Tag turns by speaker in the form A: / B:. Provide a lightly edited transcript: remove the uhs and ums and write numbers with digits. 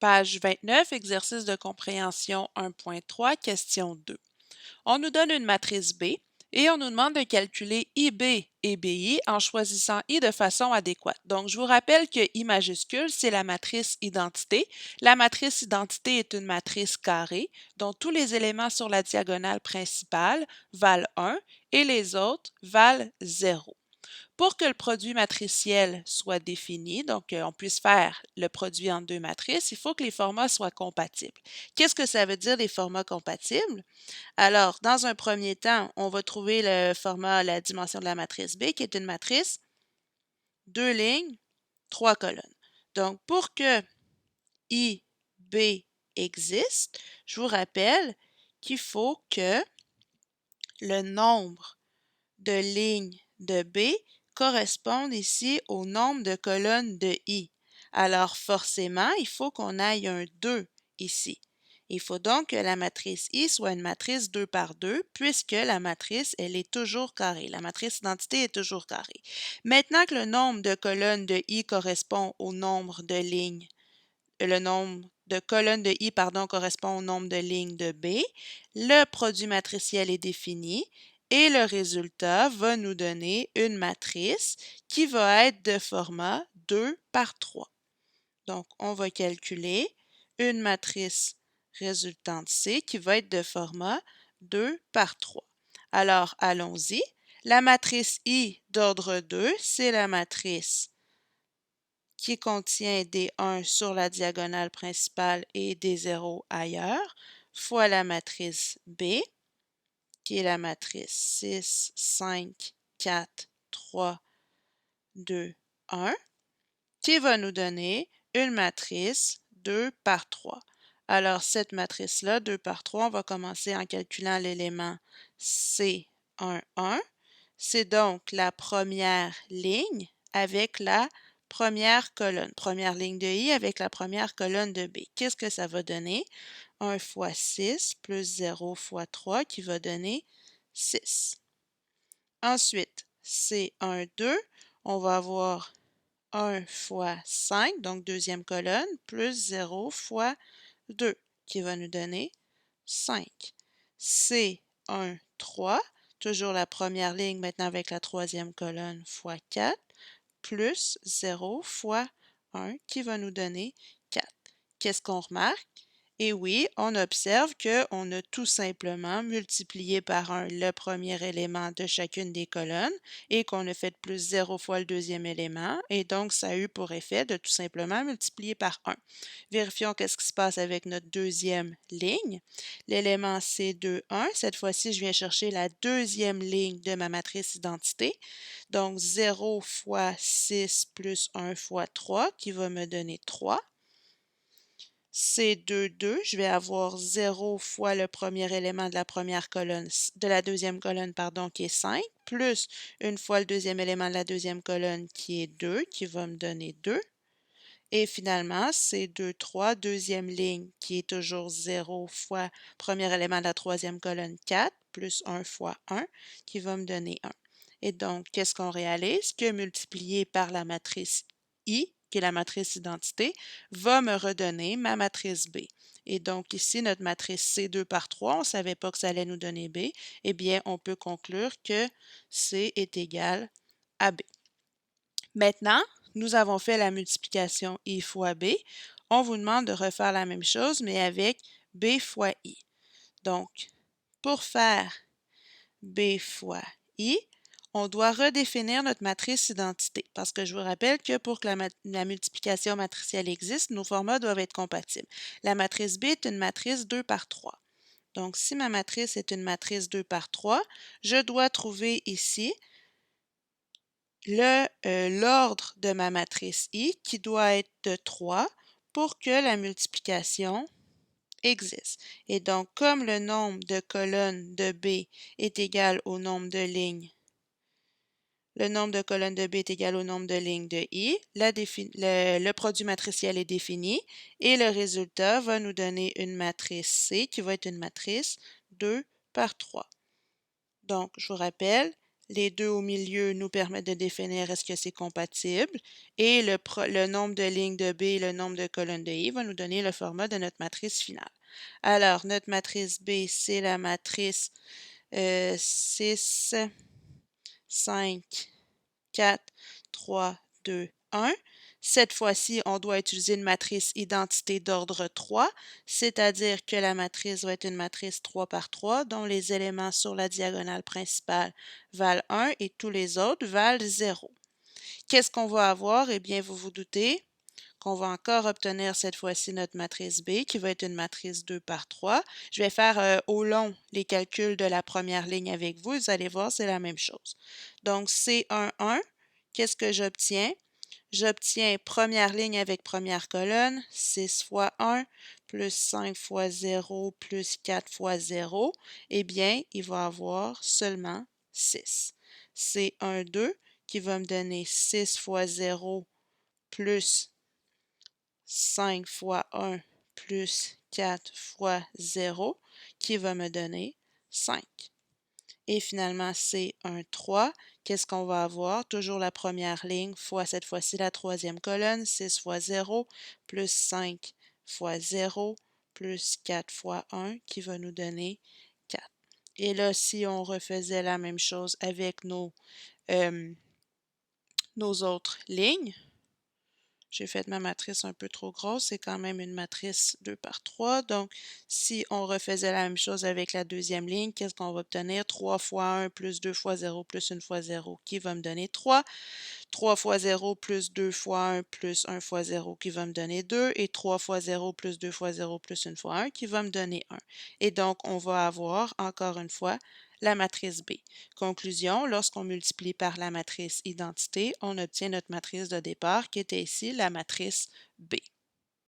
A: Page 29, exercice de compréhension 1.3, question 2. On nous donne une matrice B et on nous demande de calculer IB et BI en choisissant I de façon adéquate. Donc, je vous rappelle que I majuscule, c'est la matrice identité. La matrice identité est une matrice carrée dont tous les éléments sur la diagonale principale valent 1 et les autres valent 0. Pour que le produit matriciel soit défini, donc on puisse faire le produit en deux matrices, il faut que les formats soient compatibles. Qu'est-ce que ça veut dire les formats compatibles? Alors, dans un premier temps, on va trouver le format, la dimension de la matrice B, qui est une matrice, 2 lignes, 3 colonnes. Donc, pour que I, B existe, je vous rappelle qu'il faut que le nombre de lignes de B corresponde ici au nombre de colonnes de I. Alors, forcément, il faut qu'on aille un 2 ici. Il faut donc que la matrice I soit une matrice 2 par 2, puisque la matrice, elle est toujours carrée. La matrice identité est toujours carrée. Maintenant que le nombre de colonnes de I correspond au nombre de lignes, le nombre de colonnes de I, pardon, correspond au nombre de lignes de B, le produit matriciel est défini et le résultat va nous donner une matrice qui va être de format 2 par 3. Donc, on va calculer une matrice résultante C qui va être de format 2 par 3. Alors, allons-y. La matrice I d'ordre 2, c'est la matrice qui contient des 1 sur la diagonale principale et des 0 ailleurs, fois la matrice B, qui est la matrice 6, 5, 4, 3, 2, 1, qui va nous donner une matrice 2 par 3. Alors, cette matrice-là, 2 par 3, on va commencer en calculant l'élément C1, 1. C'est donc la première ligne avec la première colonne. Première ligne de I avec la première colonne de B. Qu'est-ce que ça va donner? 1 fois 6 plus 0 fois 3 qui va donner 6. Ensuite, C1, 2, on va avoir 1 fois 5, donc deuxième colonne, plus 0 fois 2, qui va nous donner 5. C1, 3, toujours la première ligne maintenant avec la troisième colonne, fois 4, plus 0 fois 1, qui va nous donner 4. Qu'est-ce qu'on remarque? Et oui, on observe qu'on a tout simplement multiplié par 1 le premier élément de chacune des colonnes et qu'on a fait plus 0 fois le deuxième élément et donc ça a eu pour effet de tout simplement multiplier par 1. Vérifions qu'est-ce qui se passe avec notre deuxième ligne. L'élément C2, 1, cette fois-ci je viens chercher la deuxième ligne de ma matrice identité. Donc 0 fois 6 plus 1 fois 3 qui va me donner 3. C2, 2, je vais avoir 0 fois le premier élément de la première colonne, de la deuxième colonne, pardon, qui est 5, plus une fois le deuxième élément de la deuxième colonne, qui est 2, qui va me donner 2. Et finalement, C2, 3, deuxième ligne, qui est toujours 0 fois premier élément de la troisième colonne, 4, plus 1 fois 1, qui va me donner 1. Et donc, qu'est-ce qu'on réalise? Que multiplié par la matrice I, qui est la matrice identité, va me redonner ma matrice B. Et donc ici, notre matrice C2 par 3, on ne savait pas que ça allait nous donner B, eh bien, on peut conclure que C est égal à B. Maintenant, nous avons fait la multiplication I fois B. On vous demande de refaire la même chose, mais avec B fois I. Donc, pour faire B fois I, on doit redéfinir notre matrice identité parce que je vous rappelle que pour que la multiplication matricielle existe, nos formats doivent être compatibles. La matrice B est une matrice 2 par 3. Donc, si ma matrice est une matrice 2 par 3, je dois trouver ici l'ordre de ma matrice I qui doit être de 3 pour que la multiplication existe. Et donc, comme le nombre de colonnes de B est égal au nombre de lignes, le nombre de colonnes de B est égal au nombre de lignes de I, le produit matriciel est défini et le résultat va nous donner une matrice C qui va être une matrice 2 par 3. Donc, je vous rappelle, Les deux au milieu nous permettent de définir est-ce que c'est compatible. Et le nombre de lignes de B et le nombre de colonnes de I va nous donner le format de notre matrice finale. Alors, notre matrice B, c'est la matrice 6, 5, 4, 3, 2, 1. Cette fois-ci, on doit utiliser une matrice identité d'ordre 3, c'est-à-dire que la matrice va être une matrice 3 par 3, dont les éléments sur la diagonale principale valent 1 et tous les autres valent 0. Qu'est-ce qu'on va avoir? Eh bien, vous vous doutez qu'on va encore obtenir cette fois-ci notre matrice B, qui va être une matrice 2 par 3. Je vais faire au long les calculs de la première ligne avec vous. Vous allez voir, c'est la même chose. Donc, C1, 1, qu'est-ce que j'obtiens? J'obtiens première ligne avec première colonne, 6 fois 1, plus 5 fois 0, plus 4 fois 0. Eh bien, il va avoir seulement 6. C1, 2, qui va me donner 6 fois 0, plus 5 fois 1 plus 4 fois 0 qui va me donner 5. Et finalement, c'est un 3. Qu'est-ce qu'on va avoir? Toujours la première ligne fois cette fois-ci la troisième colonne, 6 fois 0 plus 5 fois 0 plus 4 fois 1 qui va nous donner 4. Et là, si on refaisait la même chose avec nos autres lignes, j'ai fait ma matrice un peu trop grosse, c'est quand même une matrice 2 par 3. Donc, si on refaisait la même chose avec la deuxième ligne, qu'est-ce qu'on va obtenir? 3 fois 1 plus 2 fois 0 plus 1 fois 0 qui va me donner 3. 3 fois 0 plus 2 fois 1 plus 1 fois 0 qui va me donner 2. Et 3 fois 0 plus 2 fois 0 plus 1 fois 1 qui va me donner 1. Et donc, on va avoir, encore une fois, la matrice B. Conclusion, lorsqu'on multiplie par la matrice identité, on obtient notre matrice de départ qui était ici la matrice B.